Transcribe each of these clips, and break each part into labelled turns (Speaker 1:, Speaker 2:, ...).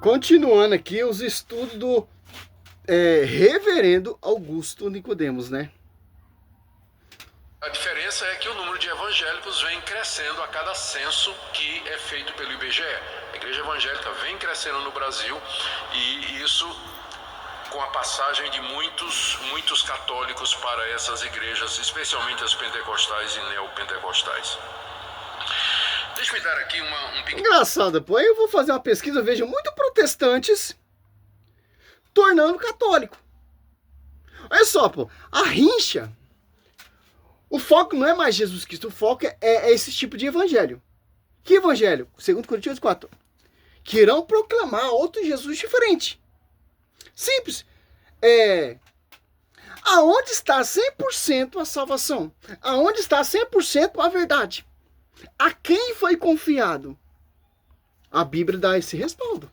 Speaker 1: Continuando aqui os estudos do reverendo Augusto Nicodemos, né?
Speaker 2: A diferença é que o número de evangélicos vem crescendo a cada censo que é feito pelo IBGE. A igreja evangélica vem crescendo no Brasil e isso com a passagem de muitos católicos para essas igrejas, especialmente as pentecostais e neopentecostais. Deixa eu dar aqui um pequeno...
Speaker 1: Engraçado, pô, aí eu vou fazer uma pesquisa, eu vejo muito protestantes tornando católico. Olha só, pô, a rincha, o foco não é mais Jesus Cristo, o foco é esse tipo de evangelho. Que evangelho? 2 Coríntios 4. Que irão proclamar outro Jesus diferente. Simples. Aonde está 100% a salvação? Aonde está 100% a verdade? A quem foi confiado? A Bíblia dá esse respaldo.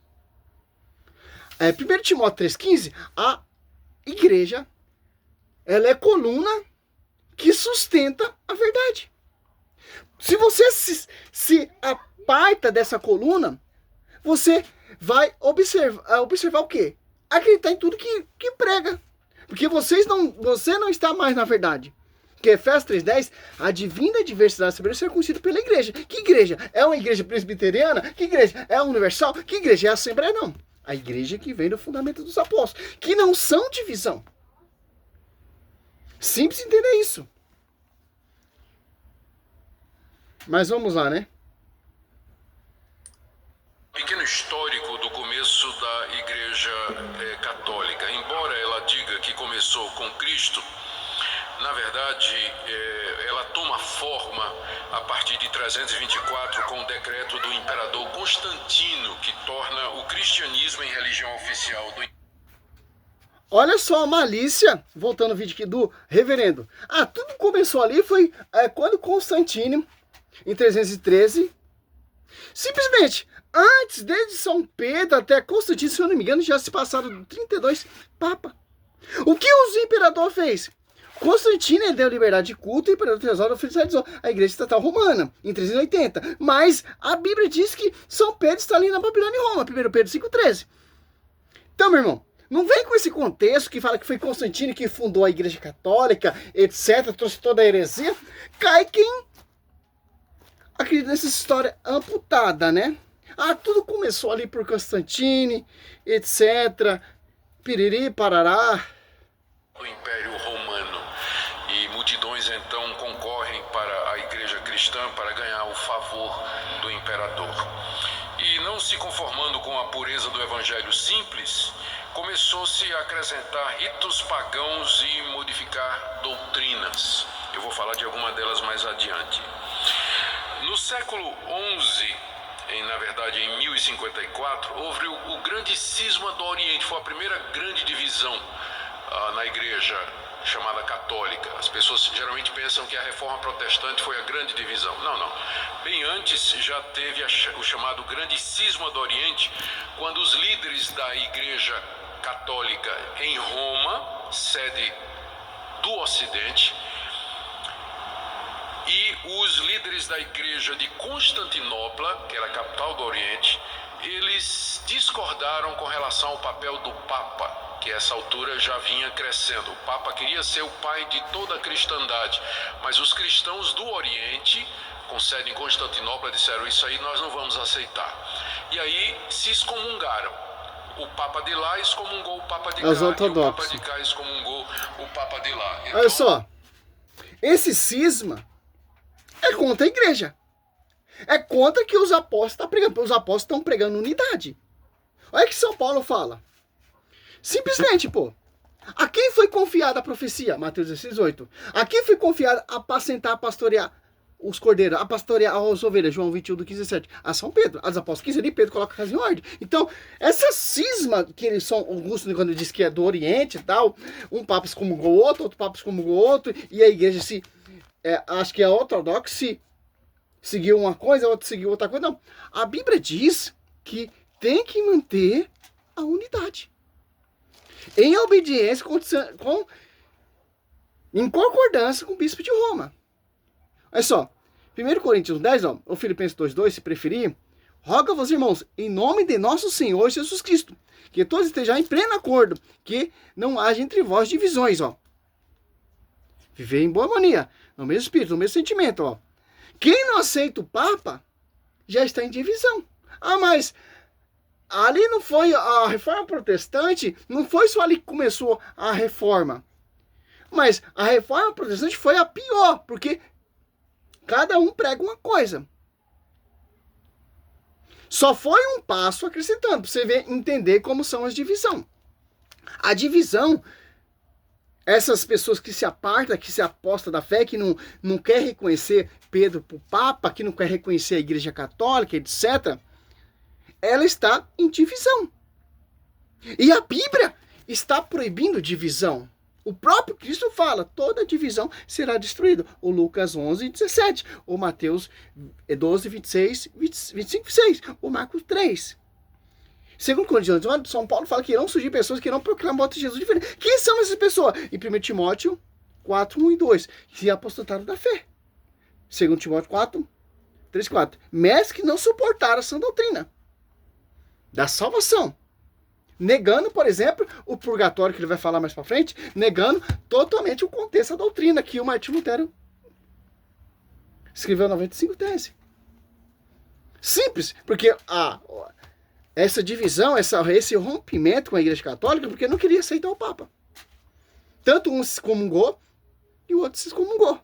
Speaker 1: 1 Timóteo 3,15, a igreja, ela é coluna que sustenta a verdade. Se você se aparta dessa coluna, você vai observar o quê? Acreditar em tudo que prega. Porque você não está mais na verdade. Porque Efésios 3,10, a divina diversidade saber ser conhecida pela igreja. Que igreja? É uma igreja presbiteriana? Que igreja? É a universal? Que igreja? É a Assembleia? Não. A igreja que vem do fundamento dos apóstolos. Que não são divisão. Simples entender isso. Mas vamos lá, né?
Speaker 2: Pequeno histórico do começo da igreja católica. Embora ela diga que começou com Cristo, na verdade, ela toma forma a partir de 324 com o decreto do imperador Constantino, que torna o cristianismo em religião oficial do...
Speaker 1: Olha só a malícia, voltando ao vídeo aqui do reverendo. Tudo começou ali, foi quando Constantino, em 313, simplesmente, antes, desde São Pedro até Constantino, se eu não me engano, já se passaram 32 papas. O que o imperador fez? Constantino deu liberdade de culto e o imperador Teodoro oficializou a igreja estatal romana, em 380. Mas a Bíblia diz que São Pedro está ali na Babilônia e Roma, 1 Pedro 5,13. Então, meu irmão, não vem com esse contexto que fala que foi Constantino que fundou a igreja católica, etc., trouxe toda a heresia. Cai quem acredita nessa história amputada, né? Tudo começou ali por Constantino, etc., piriri, parará.
Speaker 2: Do Império Romano. E multidões então concorrem para a igreja cristã para ganhar o favor do imperador. E não se conformando com a pureza do evangelho simples, começou-se a acrescentar ritos pagãos e modificar doutrinas. Eu vou falar de alguma delas mais adiante. No século XI, na verdade em 1054, houve o grande cisma do Oriente, foi a primeira grande divisão na igreja chamada católica. As pessoas geralmente pensam que a reforma protestante foi a grande divisão. Não. Bem antes já teve o chamado grande cisma do Oriente, quando os líderes da igreja católica em Roma, sede do Ocidente, e os líderes da igreja de Constantinopla, que era a capital do Oriente, eles discordaram com relação ao papel do Papa, que a essa altura já vinha crescendo. O Papa queria ser o pai de toda a cristandade, mas os cristãos do Oriente, com sede em Constantinopla, disseram: isso aí nós não vamos aceitar. E aí se excomungaram. O Papa de lá excomungou o Papa de cá, e o Papa de cá excomungou o Papa de lá.
Speaker 1: Então, olha só, esse cisma é contra a igreja. É contra que os apóstolos estão pregando. Os apóstolos estão pregando unidade. Olha o que São Paulo fala. Simplesmente, pô. A quem foi confiada a profecia? Mateus 16:8. A quem foi confiada a apacentar, a pastorear os cordeiros, a pastorear as ovelhas? João 21, do 15:17. A São Pedro. As apóstolos 15 ali, Pedro coloca a casa em ordem. Então, essa cisma que eles são, Augusto, quando diz que é do Oriente e tal, um papa excomungou o outro papa excomungou o outro, e a igreja se... acho que é ortodoxa, seguiu uma coisa, a outra seguiu outra coisa. Não. A Bíblia diz que tem que manter a unidade. Em obediência, em concordância com o bispo de Roma. Olha só, 1 Coríntios 10, ou Filipenses 2:2, se preferir, roga-vos, irmãos, em nome de nosso Senhor Jesus Cristo, que todos estejam em pleno acordo, que não haja entre vós divisões, ó. Viver em boa harmonia, no mesmo espírito, no mesmo sentimento, ó. Quem não aceita o Papa, já está em divisão. Ah, mas ali não foi a reforma protestante, não foi só ali que começou a reforma. Mas a reforma protestante foi a pior, porque cada um prega uma coisa. Só foi um passo acrescentando, para você ver, entender como são as divisões. A divisão, essas pessoas que se apartam, que se apostam da fé, que não quer reconhecer Pedro para o Papa, que não quer reconhecer a Igreja Católica, etc., ela está em divisão. E a Bíblia está proibindo divisão. O próprio Cristo fala, toda divisão será destruída. O Lucas 11, 17. O Mateus 12, 26, 25, 26. O Marcos 3. Segundo Coríntios, São Paulo fala que irão surgir pessoas que irão proclamar outro Jesus diferente. Quem são essas pessoas? Em 1 Timóteo 4, 1 e 2. Que apostataram da fé. 2 Timóteo 4, 3 e 4. Mestres que não suportaram a sã doutrina da salvação. Negando, por exemplo, o purgatório, que ele vai falar mais para frente, negando totalmente o contexto da doutrina que o Martinho Lutero escreveu 95 tese. Simples, porque essa divisão, esse rompimento com a Igreja Católica, porque não queria aceitar o Papa. Tanto um se excomungou e o outro se excomungou.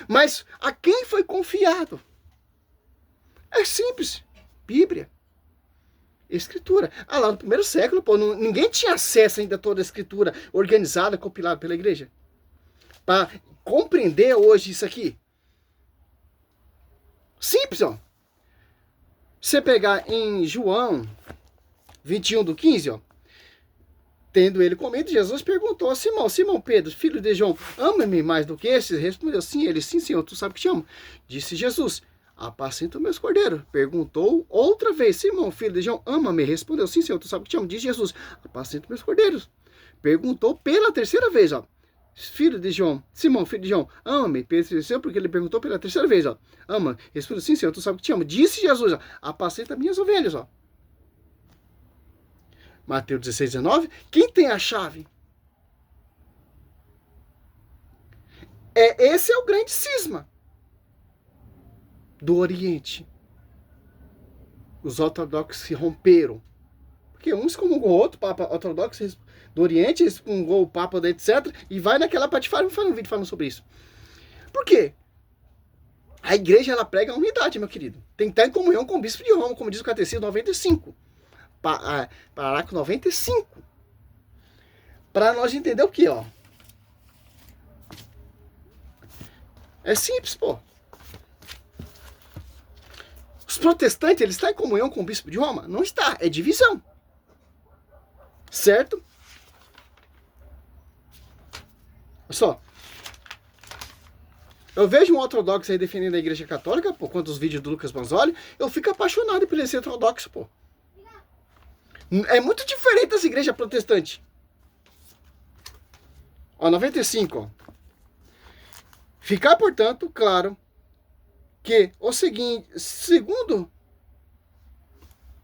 Speaker 1: Mas a quem foi confiado? É simples, Bíblia. Escritura. Lá no primeiro século, pô, ninguém tinha acesso ainda a toda a escritura organizada, compilada pela igreja. Para compreender hoje isso aqui. Simples, ó. Você pegar em João 21 do 15, ó. Tendo ele comido, Jesus perguntou a Simão, Simão Pedro, filho de João, ama-me mais do que esses? Respondeu, sim. Ele, sim, Senhor, tu sabe que te amo. Disse Jesus, apacenta meus cordeiros. Perguntou outra vez, Simão, filho de João, ama-me? Respondeu, sim, Senhor, tu sabe que te amo. Disse Jesus, apacenta meus cordeiros. Perguntou pela terceira vez, ó. Filho de João, Simão, filho de João, ama-me? Porque ele perguntou pela terceira vez, ó. Ama. Respondeu, sim, Senhor, tu sabe que te amo. Disse Jesus, ó, apacenta minhas ovelhas, ó. Mateus 16, 19. Quem tem a chave? Esse é o grande cisma do Oriente. Os ortodoxos se romperam. Porque um excomungou o outro, o Papa ortodoxo do Oriente, excomungou o Papa, etc. E vai naquela patifária e faz um vídeo falando sobre isso. Por quê? A igreja, ela prega a unidade, meu querido. Tem que estar em comunhão com o bispo de Roma, como diz o Catecismo 95. Parágrafo 95. Para nós entender o que, ó. É simples, pô. Os protestantes, eles estão em comunhão com o bispo de Roma? Não está, é divisão. Certo? Olha só. Eu vejo um ortodoxo aí defendendo a igreja católica, por conta dos vídeos do Lucas Manzoli, eu fico apaixonado por esse ortodoxo, pô. É muito diferente das igrejas protestantes. Ó, 95, ó. Ficar, portanto, claro que o seguinte, segundo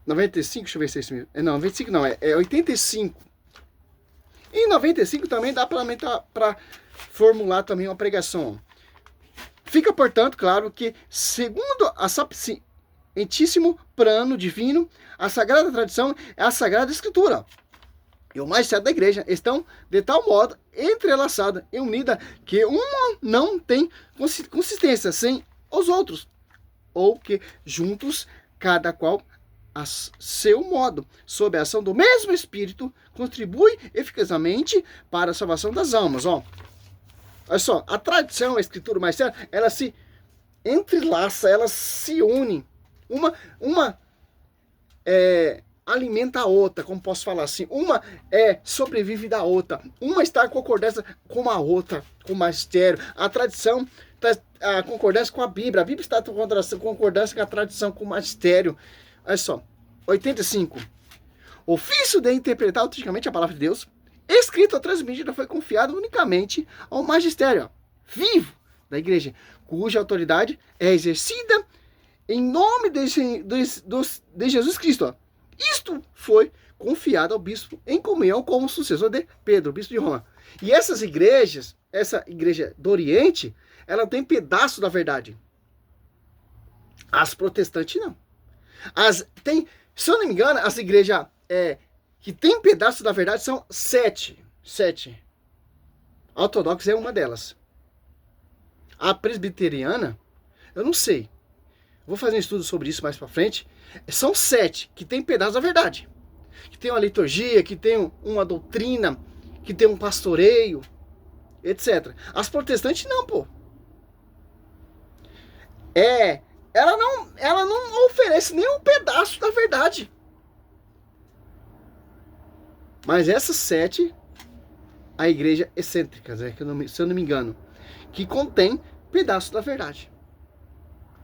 Speaker 1: 95, deixa eu ver se é isso mesmo. Não, 95 não, é 85. E 95 também dá para formular também uma pregação. Fica, portanto, claro que, segundo a sapientíssimo plano divino, a Sagrada Tradição é a Sagrada Escritura. E o magistério da igreja estão de tal modo entrelaçada e unida que uma não tem consistência sem os outros, ou que juntos, cada qual a seu modo, sob a ação do mesmo Espírito, contribui eficazmente para a salvação das almas. Ó. Olha só, a tradição, a escritura, o magistério, ela se entrelaça, ela se une. Uma alimenta a outra, como posso falar assim. Uma sobrevive da outra. Uma está em concordância com a outra, com o magistério. A tradição está em concordância com a Bíblia. A Bíblia está em concordância com a tradição, com o magistério. Olha só, 85. Ofício de interpretar autenticamente a palavra de Deus, escrito ou transmitida, foi confiado unicamente ao magistério vivo da igreja, cuja autoridade é exercida em nome de Jesus Cristo. Ó. Isto foi confiado ao bispo em comunhão como sucessor de Pedro, bispo de Roma. E essas igrejas, essa igreja do Oriente, ela tem pedaço da verdade. As protestantes não. Se eu não me engano, as igrejas que tem pedaço da verdade são 7. 7. A ortodoxa é uma delas. A presbiteriana, eu não sei. Vou fazer um estudo sobre isso mais pra frente. São 7 que tem pedaço da verdade. Que tem uma liturgia, que tem uma doutrina, que tem um pastoreio, etc. As protestantes não, pô. Ela não oferece nem um pedaço da verdade. Mas essas 7, a igreja excêntrica, se eu não me engano, que contém pedaço da verdade.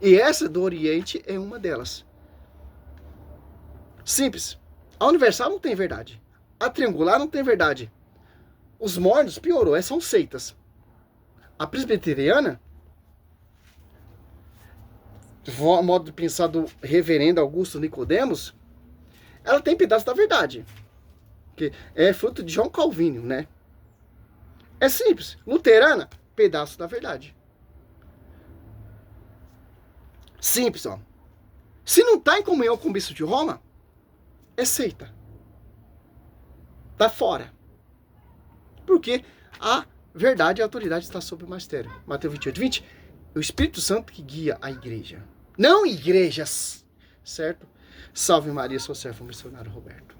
Speaker 1: E essa do Oriente é uma delas. Simples. A Universal não tem verdade. A Triangular não tem verdade. Os mornos piorou, são seitas. A presbiteriana, o modo de pensar do reverendo Augusto Nicodemos, ela tem pedaço da verdade. Que é fruto de João Calvino, né? É simples. Luterana, pedaço da verdade. Simples, ó. Se não está em comunhão com o bispo de Roma, é seita. Tá fora. Porque a verdade e a autoridade está sob o magistério. Mateus 28:20. O Espírito Santo que guia a igreja. Não igrejas. Certo? Salve Maria, sou servo missionário Roberto.